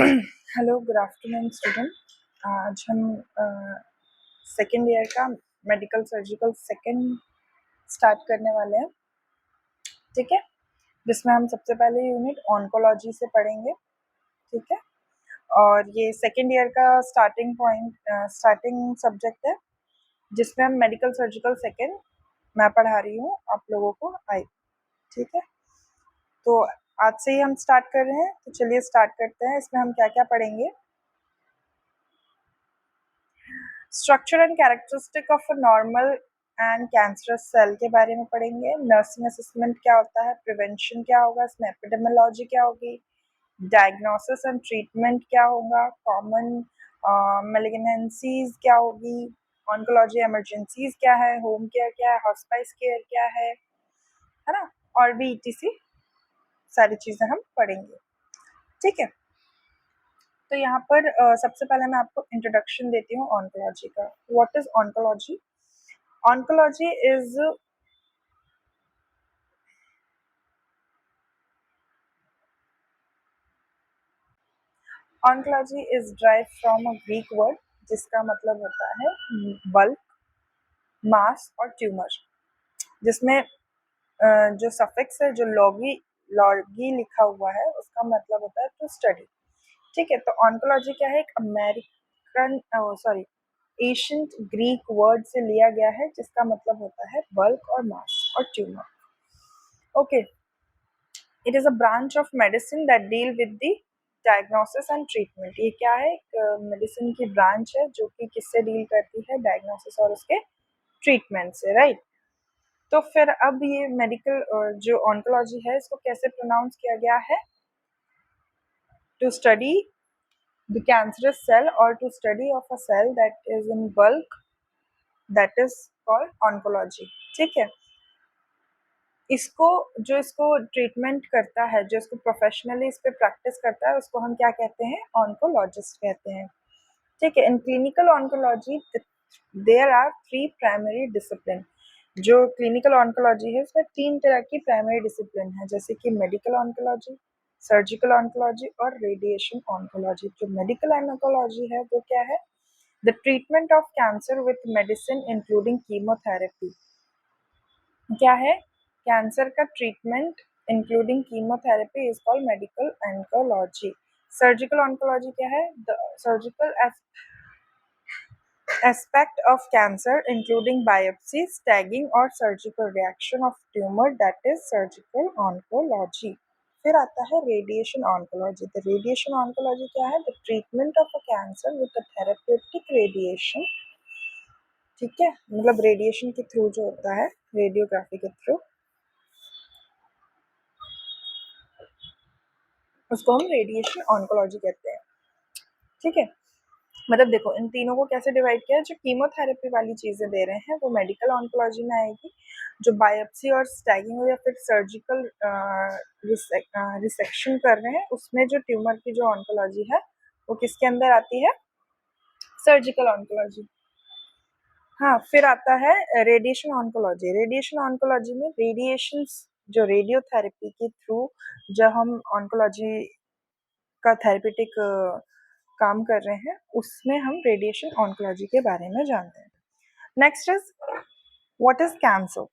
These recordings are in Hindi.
Hello, good afternoon student. आज हम सेकेंड ईयर का मेडिकल सर्जिकल सेकेंड स्टार्ट करने वाले हैं, ठीक है, जिसमें हम सबसे पहले यूनिट ऑन्कोलॉजी से पढ़ेंगे, ठीक है। और ये सेकेंड ईयर का स्टार्टिंग सब्जेक्ट है, जिसमें हम मेडिकल सर्जिकल सेकेंड मैं पढ़ा रही हूँ आप लोगों को आई, ठीक है। तो आज से ही हम स्टार्ट कर रहे हैं, तो चलिए स्टार्ट करते हैं। इसमें हम क्या क्या पढ़ेंगे? Structure and characteristic of a normal and cancerous cell के बारे में पढ़ेंगे। नर्सिंग असेसमेंट क्या होता है, प्रिवेंशन क्या होगा, इसमें एपिडेमियोलॉजी क्या होगी, डायग्नोसिस एंड ट्रीटमेंट क्या होगा, कॉमन मेलिग्नेंसीज क्या होगी, ऑन्कोलॉजी इमरजेंसीज क्या है, होम केयर क्या है, हॉस्पिस केयर क्या है ना, और भी ईटीसी सारी चीजें हम पढ़ेंगे, ठीक है। तो यहाँ पर सबसे पहले मैं आपको इंट्रोडक्शन देती हूँ ऑन्कोलॉजी का। What is oncology? Oncology is derived from a Greek word जिसका मतलब होता है बल्क, मास और ट्यूमर, जिसमें जो सफिक्स है, जो लॉगी लिखा हुआ है, उसका मतलब होता है टू स्टडी, ठीक है। तो ऑन्कोलॉजी क्या है? एक एशियंट ग्रीक वर्ड से लिया गया है, जिसका मतलब होता है बल्क और मास और tumour. Okay, it is a branch of medicine that deal with the diagnosis and treatment. ये क्या है? मेडिसिन की ब्रांच है जो कि किससे डील करती है? डायग्नोसिस और उसके ट्रीटमेंट से, राइट। तो फिर अब ये मेडिकल जो ऑन्कोलॉजी है, इसको कैसे प्रोनाउंस किया गया है? To study the cancerous cell और to study of a cell that is in bulk, that is called oncology, ठीक है। इसको ट्रीटमेंट करता है, जो इसको प्रोफेशनली इस पे प्रैक्टिस करता है, उसको हम क्या कहते हैं? ऑन्कोलॉजिस्ट कहते हैं, ठीक है। In clinical oncology there are 3 primary discipline. जो क्लिनिकल ऑन्कोलॉजी है, उसमें 3 तरह की प्राइमरी डिसिप्लिन है, जैसे कि मेडिकल ऑन्कोलॉजी, सर्जिकल ऑन्कोलॉजी और रेडिएशन ऑन्कोलॉजी। जो मेडिकल ऑन्कोलॉजी है वो क्या है? The treatment of cancer with medicine including chemotherapy. क्या है? कैंसर का treatment including chemotherapy is called medical oncology. Surgical oncology क्या है? The surgical aspect of cancer including biopsy, staging or surgical reaction of tumor, that is surgical oncology. फिर आता है radiation oncology. The radiation oncology क्या है? The treatment of a cancer with a therapeutic radiation, ठीक है, मतलब रेडिएशन के थ्रू जो होता है, रेडियोग्राफी के थ्रू, उसको हम रेडिएशन ऑन्कोलॉजी कहते हैं, ठीक है। मतलब देखो, इन तीनों को कैसे डिवाइड किया है। जो कीमोथेरेपी वाली चीजें दे रहे हैं वो मेडिकल ऑन्कोलॉजी में आएगी। जो बायोप्सी और स्टैगिंग या फिर सर्जिकल रिसेक्शन कर रहे हैं, उसमें जो ट्यूमर की जो ऑन्कोलॉजी है वो किसके अंदर आती है? Surgical oncology. हाँ, फिर आता है रेडिएशन ऑन्कोलॉजी। रेडिएशन ऑन्कोलॉजी में रेडिएशन, जो रेडियोथेरेपी के थ्रू जब हम ऑन्कोलॉजी का थेरेपेटिक काम कर रहे हैं, उसमें हम रेडिएशन ऑन्कोलॉजी के बारे में जानते हैं। Next is what is cancer.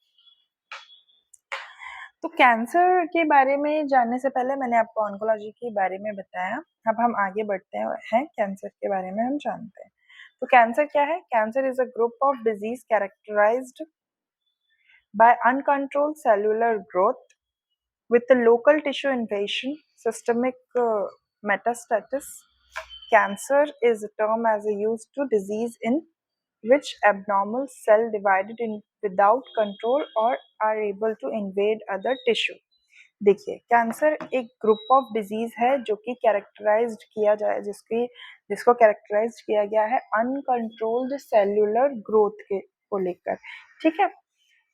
तो कैंसर के बारे में जानने से पहले मैंने आपको ऑन्कोलॉजी के बारे में बताया। अब हम आगे बढ़ते हैं, कैंसर के बारे में हम जानते हैं। तो कैंसर क्या है? Cancer is a group of disease characterized by uncontrolled cellular growth with the local tissue invasion, systemic metastasis. Cancer is a term as a used to disease in which abnormal cell divided in without control or are able to invade other tissue. देखिए, कैंसर एक ग्रुप ऑफ डिजीज है जो कि कैरेक्टराइज्ड किया जाए, जिसको कैरेक्टराइज्ड किया गया है अनकंट्रोल्ड सेल्यूलर ग्रोथ के को लेकर, ठीक है।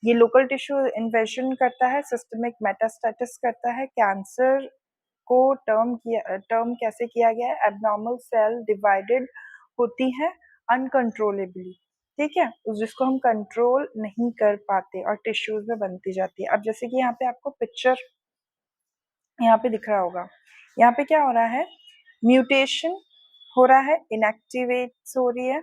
ये लोकल टिश्यू इन्वेजन करता है, सिस्टमिक मेटास्टेसिस करता है। कैंसर को टर्म कैसे किया गया है? एबनॉर्मल सेल डिवाइडेड होती है अनकंट्रोलेबली, ठीक है, जिसको हम कंट्रोल नहीं कर पाते और टिश्यूज में बनती जाती है। अब जैसे कि यहाँ पे आपको पिक्चर यहाँ पे दिख रहा होगा, यहाँ पे क्या हो रहा है? म्यूटेशन हो रहा है, इनएक्टिवेट हो रही है,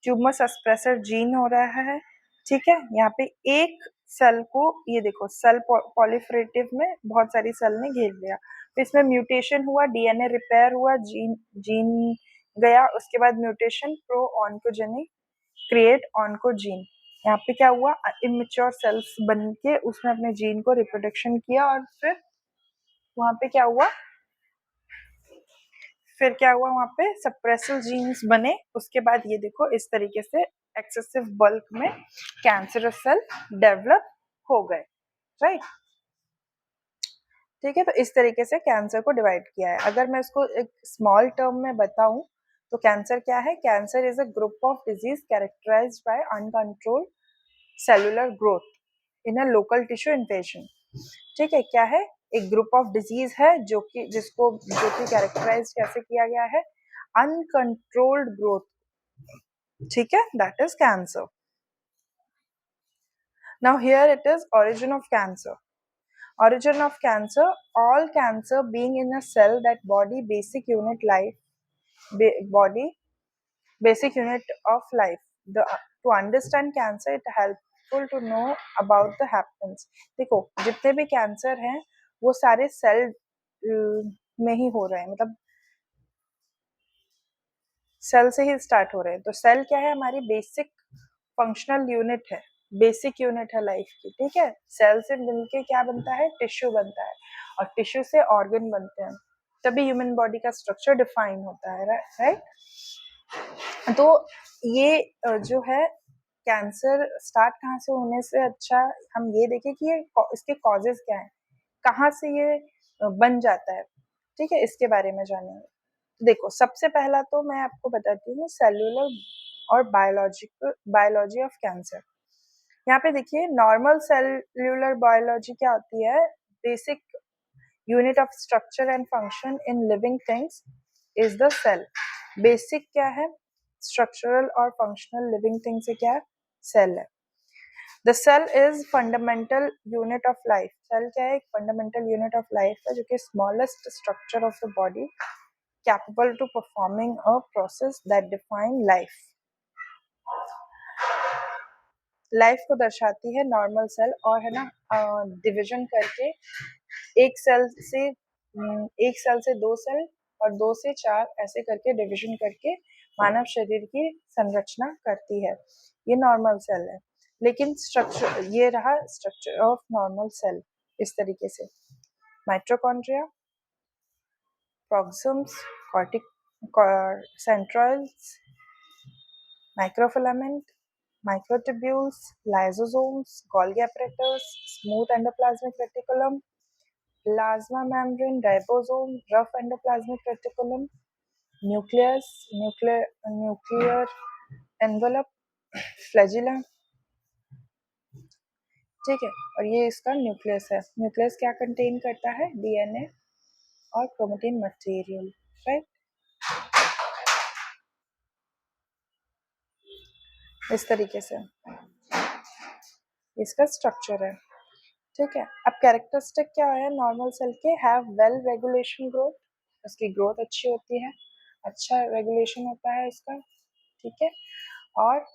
ट्यूमर सप्रेसर जीन हो रहा है, ठीक है। यहाँ पे एक सेल को, ये देखो सेल पॉलिफरेटिव में बहुत सारी सेल ने घेर लिया, तो इसमें म्यूटेशन हुआ, डीएनए रिपेयर हुआ, जीन जीन गया, उसके बाद mutation pro oncogenic create oncogene. यहाँ पे क्या हुआ, इमेच्योर सेल्स बन के उसने अपने जीन को रिप्रोडक्शन किया, और वहां पे क्या हुआ, फिर क्या हुआ, वहां पे सप्रेसिव जीन्स बने। उसके बाद ये देखो इस तरीके से एक्सेसिव बल्क में कैंसरस सेल डेवलप हो गए, राइट। ठीक है, तो इस तरीके से कैंसर को डिवाइड किया है। अगर मैं इसको एक स्मॉल टर्म में बताऊं तो कैंसर क्या है, cancer is a group of disease characterized by uncontrolled cellular growth in a local tissue infection. ठीक है, क्या है, एक ग्रुप ऑफ डिजीज है जो कि कैरेक्टराइज कैसे किया गया है, अनकंट्रोल्ड ग्रोथ, ठीक है, that is cancer. Now here it is origin of cancer. Origin of cancer, all cancer being in a cell that body basic unit life, body basic unit of life. To understand cancer it helpful to know about the happens. देखो जितने भी कैंसर हैं वो सारे सेल में ही हो रहे हैं, मतलब सेल से ही स्टार्ट हो रहे हैं। तो सेल क्या है, हमारी बेसिक फंक्शनल यूनिट है, बेसिक यूनिट है लाइफ की, ठीक है। सेल से मिलके क्या बनता है, टिश्यू बनता है, और टिश्यू से ऑर्गन बनते हैं, तभी ह्यूमन बॉडी का स्ट्रक्चर डिफाइन होता है, राइट। तो ये जो है कैंसर स्टार्ट कहाँ से होने से अच्छा हम ये देखें कि ये इसके कॉजेज क्या है, कहाँ से ये बन जाता है, ठीक है, इसके बारे में जानेंगे। देखो सबसे पहला तो मैं आपको बताती हूँ सेल्यूलर और बायोलॉजी ऑफ कैंसर। यहाँ पे देखिए नॉर्मल सेल्यूलर बायोलॉजी क्या होती है, basic unit of structure and function in living things is the cell. Basic क्या है, स्ट्रक्चरल और फंक्शनल लिविंग थिंग से क्या है, सेल है। The cell is fundamental unit of life. Cell क्या है, एक फंडामेंटल यूनिट ऑफ लाइफ है जो कि smallest structure of the body capable to performing a process that define life. Life को दर्शाती है नॉर्मल सेल, और है ना डिवीजन करके एक सेल से दो सेल और दो से चार ऐसे करके डिवीजन करके मानव शरीर की संरचना करती है, ये नॉर्मल सेल है। लेकिन स्ट्रक्चर, ये रहा स्ट्रक्चर ऑफ नॉर्मल सेल इस तरीके से, mitochondria, प्रोक्सम्स, centrioles, microfilament, microtubules, lysosomes, Golgi apparatus, smooth endoplasmic reticulum, plasma membrane, ribosome, rough endoplasmic reticulum, nucleus, nuclear envelope, flagella, ठीक है। और ये इसका न्यूक्लियस है। न्यूक्लियस क्या कंटेन करता है, डीएनए और क्रोमेटिन मटेरियल, राइट। इस तरीके से इसका स्ट्रक्चर है, ठीक है। अब कैरेक्टरिस्टिक क्या है नॉर्मल सेल के, हैव वेल रेगुलेशन ग्रोथ, उसकी ग्रोथ अच्छी होती है, अच्छा रेगुलेशन होता है इसका, ठीक है। और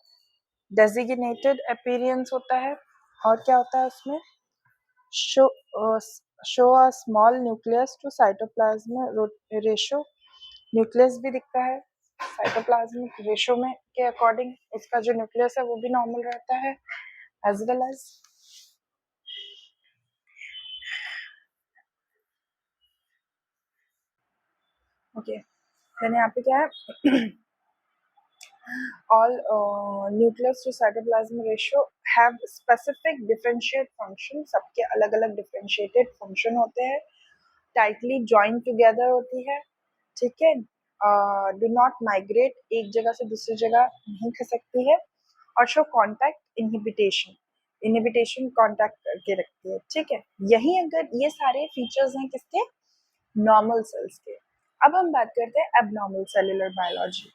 डेजिग्नेटेड अपीयरेंस होता है, और क्या होता है उसमें, show a small nucleus to cytoplasm ratio, nucleus भी दिखता है साइटोप्लाज्मिक रेशो में के अकॉर्डिंग, उसका जो न्यूक्लियस है वो भी नॉर्मल रहता है, as well as okay. Then यहाँ पे क्या है, all nucleus to cytoplasm ratio have specific differentiate function, सबके अलग अलग differentiated function होते हैं, tightly joined together होती है, ठीक है। do not migrate, एक जगह से दूसरी जगह नहीं खसकती है, और show contact inhibition contact करके रखती है, ठीक है। यही अगर ये सारे फीचर्स हैं किसके, नॉर्मल सेल्स के। अब हम बात करते हैं एबनॉर्मल सेलुलर बायोलॉजी,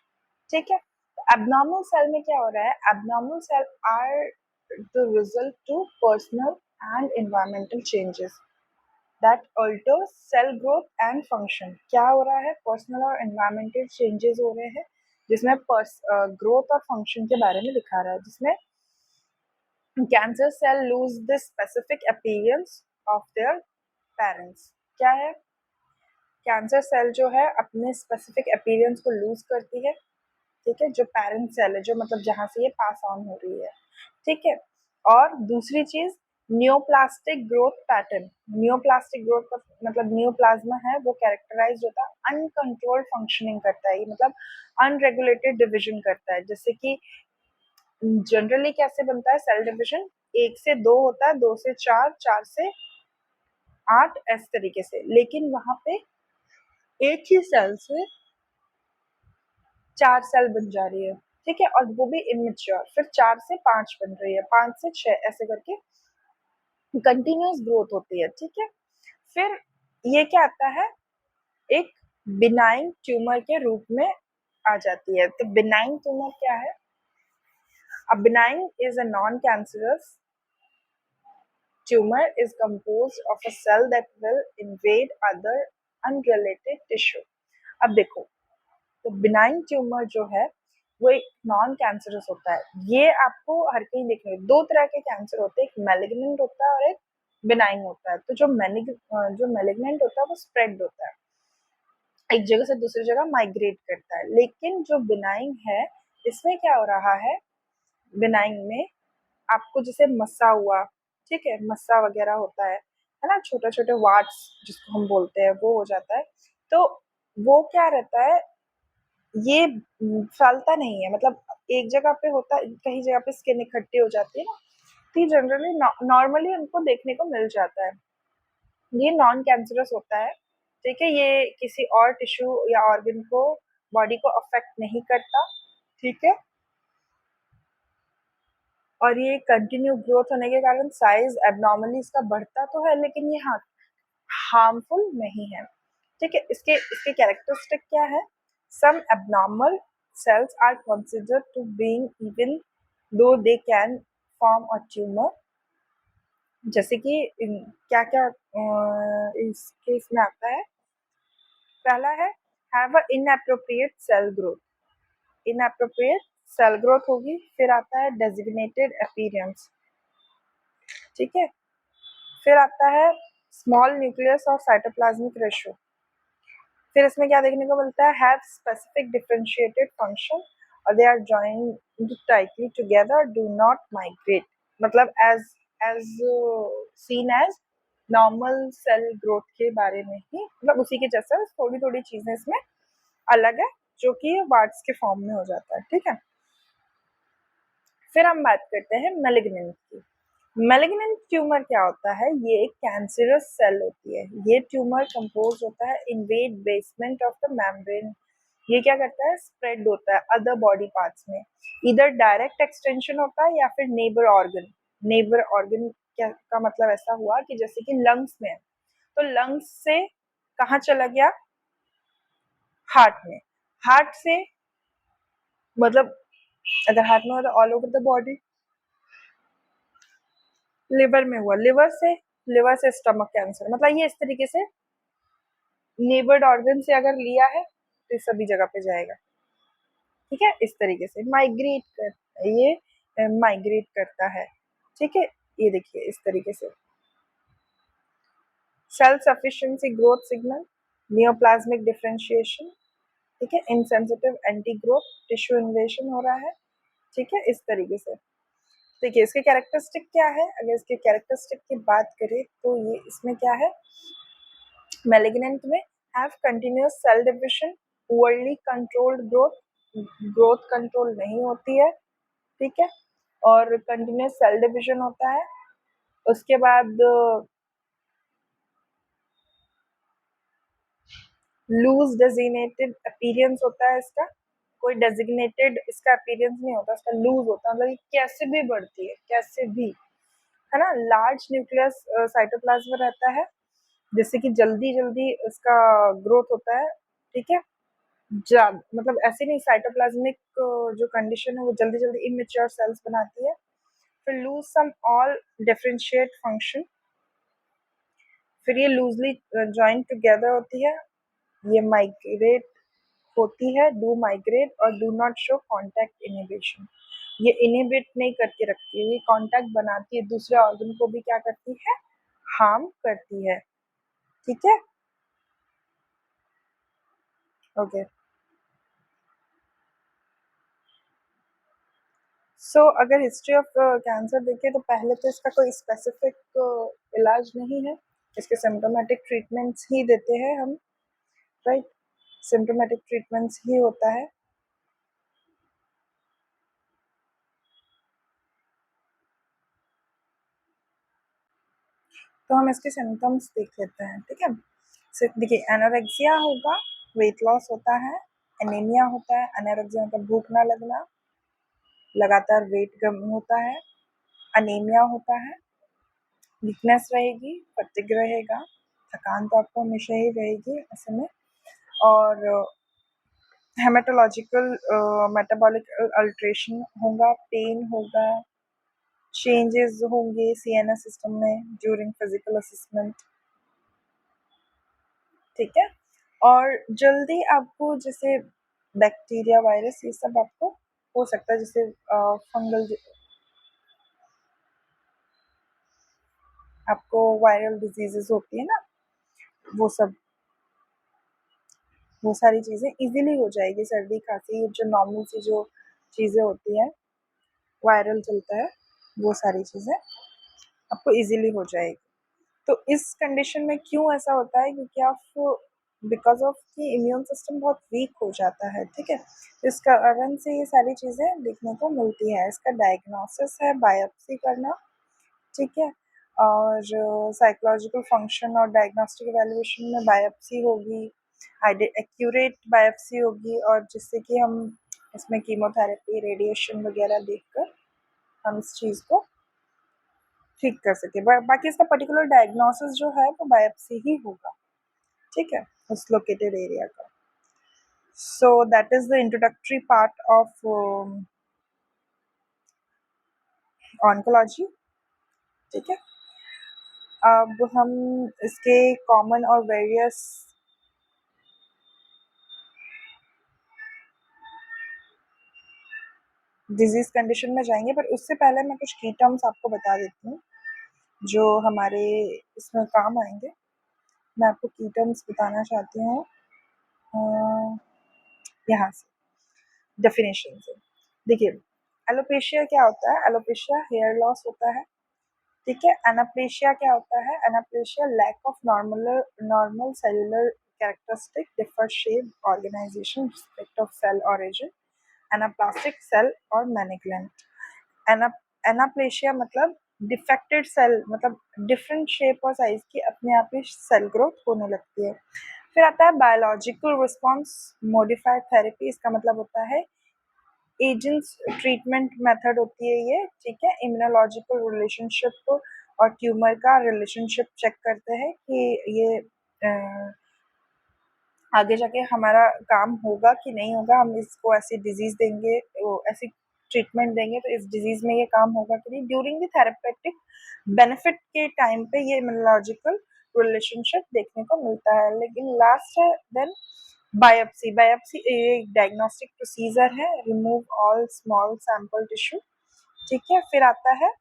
ठीक है। एबनॉर्मल सेल में क्या हो रहा है, abnormal cell are the result to personal and environmental changes, that alters cell growth and function. क्या हो रहा है? पर्सनल और एनवायरमेंटल चेंजेस हो रहे हैं जिसमें ग्रोथ और फंक्शन के बारे में दिखा रहा है, जिसमें cancer cell lose the specific appearance of their parents. क्या है? कैंसर सेल जो है अपने स्पेसिफिक अपीयरेंस को लूज करती है, ठीक है, जो पेरेंट सेल है, जो मतलब जहां से ये पास ऑन हो रही है, ठीक है. और दूसरी चीज neoplastic growth pattern. Neoplastic growth का मतलब न्यूप्लाज्मा है वो कैरेक्टराइज होता है अनकंट्रोल्ड फंक्शनिंग करता है, मतलब अनरेगुलेटेड डिविजन करता है. जैसे कि जनरली कैसे बनता है सेल डिविजन? 1 से 2 होता है, 2 से 4, 4 से 8, इस तरीके से. लेकिन वहां पे एक ही सेल से 4 सेल बन जा रही है, ठीक है, और वो भी इमेच्योर. फिर 4 से 5 बन रही है, 5 से 6, ऐसे करके कंटिन्यूस ग्रोथ होती है, ठीक है. फिर ये क्या आता है? एक बिनाइन ट्यूमर के रूप में आ जाती है. तो बिनाइन ट्यूमर क्या है? A benign is a non cancerous tumor is composed of a cell that will invade other unrelated tissue. अब देखो, तो बिनाइन ट्यूमर जो है वो एक नॉन कैंसरस होता है. ये आपको हर कहीं देखने, दो तरह के कैंसर होते हैं, एक मैलिग्नेंट होता है और एक बिनाइन होता है. तो जो मैलिग्नेंट होता है वो स्प्रेड होता है, एक जगह से दूसरी जगह माइग्रेट करता है. लेकिन जो बिनाइन है इसमें क्या हो रहा है? बिनाइन में आपको जैसे मस्सा हुआ, ठीक है, मस्सा वगैरह होता है ना, छोटे छोटे वार्ड्स जिसको हम बोलते हैं, वो हो जाता है. तो वो क्या रहता है? ये फैलता नहीं है, मतलब एक जगह पे होता है, कहीं जगह पे स्किन इकट्ठी हो जाती है ना, तो जनरली नॉर्मली उनको देखने को मिल जाता है. ये नॉन कैंसरस होता है, ठीक है, ये किसी और टिश्यू या ऑर्गन को, बॉडी को अफेक्ट नहीं करता, ठीक है. और ये कंटिन्यू ग्रोथ होने के कारण साइज एबनॉर्मली इसका बढ़ता तो है, लेकिन ये हार्मफुल नहीं है, ठीक है. इसके इसके कैरेक्टरिस्टिक क्या है? सम abnormal cells are considered to being even though they can form a tumor. जैसे कि क्या क्या इसके इसमें आता है? पहला है have a inappropriate cell growth. inappropriate cell growth होगी. फिर आता है डेजिग्नेटेड अपीयरेंस, ठीक है. फिर आता है स्मॉल न्यूक्लियस और साइटोप्लाज्मिक रेशियो. फिर इसमें क्या देखने को मिलता है? हैव स्पेसिफिक डिफरेंशिएटेड फंक्शन और they are joined tightly together, do not migrate. मतलब as seen as normal cell growth के बारे में ही, मतलब उसी के जैसा थोड़ी थोड़ी चीजें इसमें अलग है, जो कि वार्ड्स के फॉर्म में हो जाता है, ठीक है. फिर हम बात करते हैं मैलिग्नेंट की. मैलिग्नेंट ट्यूमर क्या होता है? ये एक कैंसरस सेल होती है. ये ट्यूमर कंपोज होता है invade basement of the membrane. ये क्या करता है? स्प्रेड होता है अदर बॉडी पार्ट्स में. इधर डायरेक्ट एक्सटेंशन होता है या फिर नेबर ऑर्गन. नेबर ऑर्गन क्या का मतलब ऐसा हुआ कि जैसे कि लंग्स में है, तो लंग्स से कहाँ चला गया? हार्ट में. हार्ट से मतलब अगर हार्ट में हो तो all over the body. Liver में हुआ, लिवर से स्टमक कैंसर. मतलब ये इस तरीके से नेबर्ड ऑर्गन से अगर लिया है तो सभी जगह पे जाएगा, ठीक है. इस तरीके से माइग्रेट कर, ये माइग्रेट करता है, ठीक है. ये देखिए इस तरीके से cell sufficiency growth signal, neoplasmic differentiation, ठीक है, insensitive anti growth, tissue invasion हो रहा है, ठीक है. इस तरीके से देखिए इसके कैरेक्टरिस्टिक क्या है. अगर इसके कैरेक्टरिस्टिक की बात करें तो ये इसमें क्या है? मैलिग्नेंट में have continuous cell division, poorly controlled growth, growth control नहीं होती है, ठीक है, और कंटिन्यूअस सेल डिविजन होता है. उसके बाद लूज डेजिग्नेटेड अपीयरेंस होता है इसका. कोई डेजिग्नेटेड इसका अपीयरेंस नहीं होता, इसका लूज होता है, मतलब ये कैसे भी बढ़ती है, कैसे भी, है ना. लार्ज न्यूक्लियस साइटोप्लाज्म रहता है, जिससे कि जल्दी जल्दी इसका ग्रोथ होता है, ठीक है. मतलब ऐसे नहीं, साइटोप्लाज्मिक जो कंडीशन है वो जल्दी जल्दी इमेच्योर सेल्स बनाती है. फिर lose some all differentiate function. फिर ये लूजली जॉइन टुगेदर होती है, ये माइग्रेट होती है, डू माइग्रेट और do not show contact inhibition. ये इनहिबिट नहीं करके रखती है, ये कॉन्टैक्ट बनाती है, दूसरे ऑर्गन को भी क्या करती है, हार्म करती है। ठीक है, ओके। सो अगर हिस्ट्री ऑफ कैंसर देखें तो पहले तो इसका कोई स्पेसिफिक इलाज नहीं है, इसके सिम्टोमेटिक ट्रीटमेंट्स ही देते हैं हम, राइट, सिम्टोमेटिक ट्रीटमेंट्स ही होता है। तो हम इसके सिम्टम्स देख लेते हैं, ठीक है। देखिए, एनोरेक्सिया होगा, वेट लॉस होता है, एनीमिया होता है, एनोरेक्सिया मतलब भूख ना लगना, लगातार वेट कम होता है, अनीमिया होता है, वीकनेस रहेगी, फटीग रहेगा, थकान तो आपको हमेशा ही रहेगी ऐसे में, और हेमेटोलॉजिकल मेटाबॉलिक अल्ट्रेशन होगा, पेन होगा, चेंजेस होंगे सीएनएस सिस्टम में ड्यूरिंग फिजिकल असेसमेंट, ठीक है। और जल्दी आपको जैसे बैक्टीरिया, वायरस, ये सब आपको हो सकता है, जैसे फंगल, आपको वायरल डिजीजेस होती है ना, वो सब, वो सारी चीज़ें इजीली हो जाएगी। सर्दी खांसी जो नॉर्मल सी जो चीज़ें होती हैं, वायरल चलता है, वो सारी चीज़ें आपको इजीली हो जाएगी। तो इस कंडीशन में क्यों ऐसा होता है, क्योंकि आप बिकॉज ऑफ कि इम्यून सिस्टम बहुत वीक हो जाता है, ठीक है। इस कारण से ये सारी चीज़ें देखने को मिलती है। इसका डायग्नोसिस है बायोप्सी करना, ठीक है, और साइकोलॉजिकल फंक्शन और डायग्नोस्टिक एवेल्युएशन में बायोप्सी होगी, एक्यूरेट बायोप्सी होगी, और जिससे कि हम इसमें कीमोथेरेपी, रेडिएशन वगैरह देखकर हम इस चीज़ को ठीक कर सके। बाकी इसका पर्टिकुलर डायग्नोसिस जो है वो बायोप्सी ही होगा, ठीक है, उस लोकेटेड एरिया का। So that is the introductory part of oncology, ठीक है। अब हम इसके कॉमन और वेरियस डिजीज कंडीशन में जाएंगे, पर उससे पहले मैं कुछ की टर्म्स आपको बता देती हूँ जो हमारे इसमें काम आएंगे। मैं आपको की टर्म्स बताना चाहती हूँ यहाँ से, डेफिनेशन से। देखिए, एलोपेशिया क्या होता है, एलोपेशिया हेयर लॉस होता है, ठीक है। एनाप्लेशिया क्या होता है, anaplasia lack of normal cellular characteristic, differ shape, organisation, respect of cell origin, anaplastic cell और मैनिगलेंट। एनाप्लेशिया मतलब डिफेक्टेड सेल, मतलब डिफरेंट शेप और साइज की अपने आप ही सेल ग्रोथ होने लगती है। फिर आता है बायोलॉजिकल रिस्पॉन्स मॉडिफाइड थेरेपी, इसका मतलब होता है एजेंट्स ट्रीटमेंट मेथड होती है ये, ठीक है। इम्यूनोलॉजिकल रिलेशनशिप और ट्यूमर का रिलेशनशिप चेक करते हैं कि ये आगे जाके हमारा काम होगा कि नहीं होगा, हम इसको ऐसी डिजीज देंगे, वो ऐसी ट्रीटमेंट देंगे तो इस डिजीज में ये काम होगा कि नहीं। ड्यूरिंग द थेरेपेटिक बेनिफिट के टाइम पे ये इम्यूनोलॉजिकल रिलेशनशिप देखने को मिलता है। लेकिन लास्ट है देन बायोप्सी। बायोप्सी एक डायग्नोस्टिक प्रोसीजर है, remove all small sample tissue, ठीक है। फिर आता है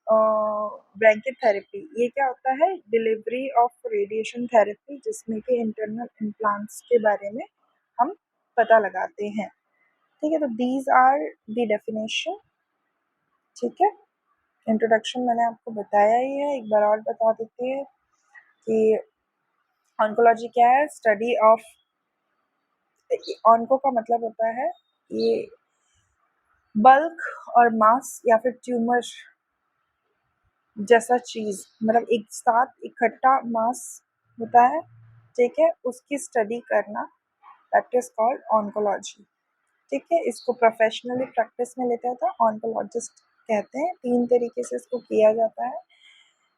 ब्रैंकेट थेरेपी, ये क्या होता है, डिलीवरी ऑफ रेडिएशन थेरेपी, जिसमें कि इंटरनल इम्प्लांट्स के बारे में हम पता लगाते हैं, ठीक है। तो दीज आर द डेफिनेशन, ठीक है। इंट्रोडक्शन मैंने आपको बताया ही है, एक बार और बता देती है कि ऑन्कोलॉजी क्या है, स्टडी ऑफ, ऑन्को का मतलब होता है ये बल्क और मास या फिर ट्यूमर जैसा चीज, मतलब एक साथ इकट्ठा मास होता है, ठीक है, उसकी स्टडी करना, दैट इज कॉल्ड ऑन्कोलॉजी, ठीक है। इसको प्रोफेशनली प्रैक्टिस में लेते हैं तो ऑन्कोलॉजिस्ट कहते हैं। 3 तरीके से इसको किया जाता है।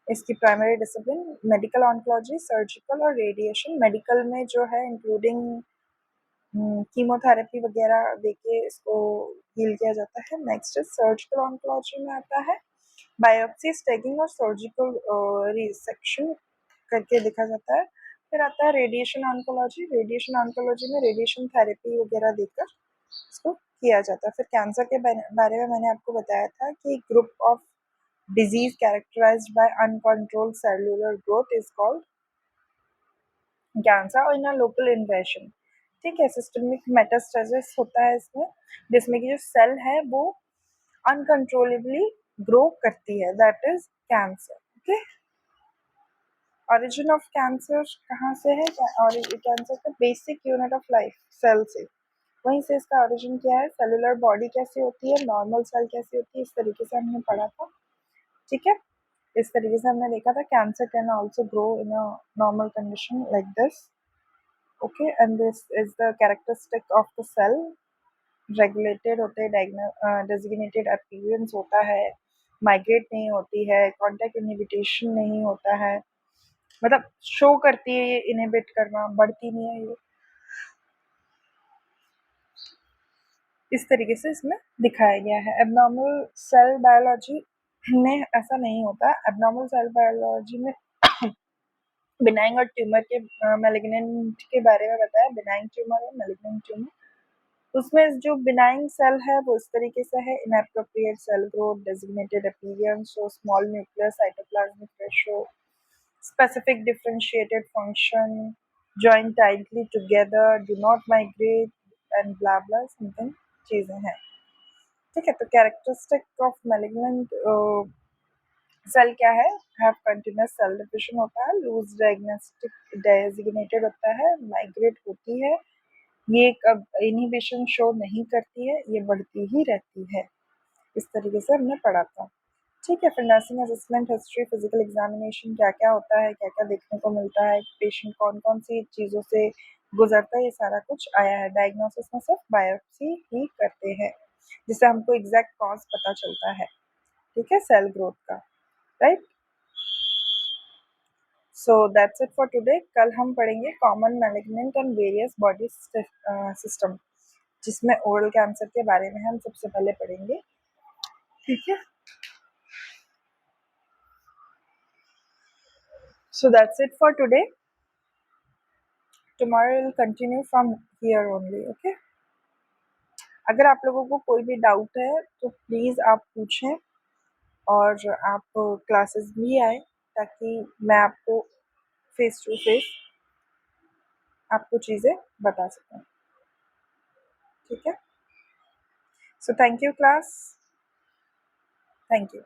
इसकी primary discipline medical oncology, surgical और रेडिएशन। मेडिकल में जो है इंक्लूडिंग कीमोथेरेपी वगैरह देके इसको हील किया जाता है। नेक्स्ट सर्जिकल ऑन्कोलॉजी में आता है बायोप्सी, स्टैगिंग और सर्जिकल रिसेक्शन करके लिखा जाता है। फिर आता है रेडिएशन ऑन्कोलॉजी। रेडिएशन ऑन्कोलॉजी में रेडिएशन थेरेपी वगैरह देकर इसको किया जाता है। फिर कैंसर के बारे में मैंने आपको बताया था कि group of disease characterized by uncontrolled cellular growth is called cancer और इन अ लोकल इन्वेशन। ठीक है, सिस्टमिक मेटास्टेसिस होता है इसमें, जिसमें कि जो सेल है वो अनकंट्रोलेबली ग्रो करती है, that is cancer. Okay, origin of cancer कहाँ से है? और कैंसर का basic unit of life cell से, वहीं से इसका ओरिजिन क्या है, सेलुलर बॉडी कैसी होती है, नॉर्मल सेल कैसी होती है, इस तरीके से हमने पढ़ा था। ठीक है, इस तरीके से हमने देखा था cancer can also grow in a normal condition like this. Okay, and this is the characteristic of the cell. Regulated होते हैं, डेजिग्नेटेड अपीयरेंस होता है, माइग्रेट नहीं होती है, कॉन्टैक्ट इनहिबिटेशन नहीं होता है, मतलब शो करती है ये इनहिबिट करना, बढ़ती नहीं है ये, इस तरीके से इसमें दिखाया गया है। एबनॉर्मल सेल बायोलॉजी में ऐसा नहीं होता। एबनॉर्मल सेल बायोलॉजी में बिनाइंग और ट्यूमर के मैलिग्नेंट के बारे में बताया, बिनाइंग ट्यूमर और मैलिग्नेंट ट्यूमर। उसमें जो बिनाइंग सेल है वो इस तरीके से है, inappropriate cell growth, designated appearance, so small nuclear cytoplasmic ratio, specific differentiated function, join tightly together, do not migrate and blah blah something चीजें हैं। ठीक है, तो कैरेक्टरिस्टिक ऑफ मैलिग्नेंट सेल क्या है? हैव कंटिन्यूस सेल डिविजन होता है, लूज डायग्नोस्टिक डेजिग्नेटेड होता है, माइग्रेट होती है, ये कब इनहिबिशन शो नहीं करती है, ये बढ़ती ही रहती है। इस तरीके से हमने पढ़ा था। ठीक है, फिर nursing assessment history, physical examination क्या क्या होता है, क्या क्या देखने को मिलता है, पेशेंट कौन कौन सी चीज़ों से गुजरता है, ये सारा कुछ आया है। डायग्नोसिस में सिर्फ बायोप्सी ही करते हैं, जिससे हमको एग्जैक्ट कॉज पता चलता है। ठीक है, सेल ग्रोथ का, right. So that's it for today. कल हम पढ़ेंगे common malignant and various body system, जिसमें ओरल कैंसर के बारे में हम सबसे पहले पढ़ेंगे। ठीक है, so that's it for today. Tomorrow we'll continue from here only. Okay, अगर आप लोगों को कोई भी डाउट है तो प्लीज़ आप पूछें, और आप क्लासेस भी आए ताकि मैं आपको फेस टू फेस आपको चीज़ें बता सकूं। ठीक है, so thank you class, thank you.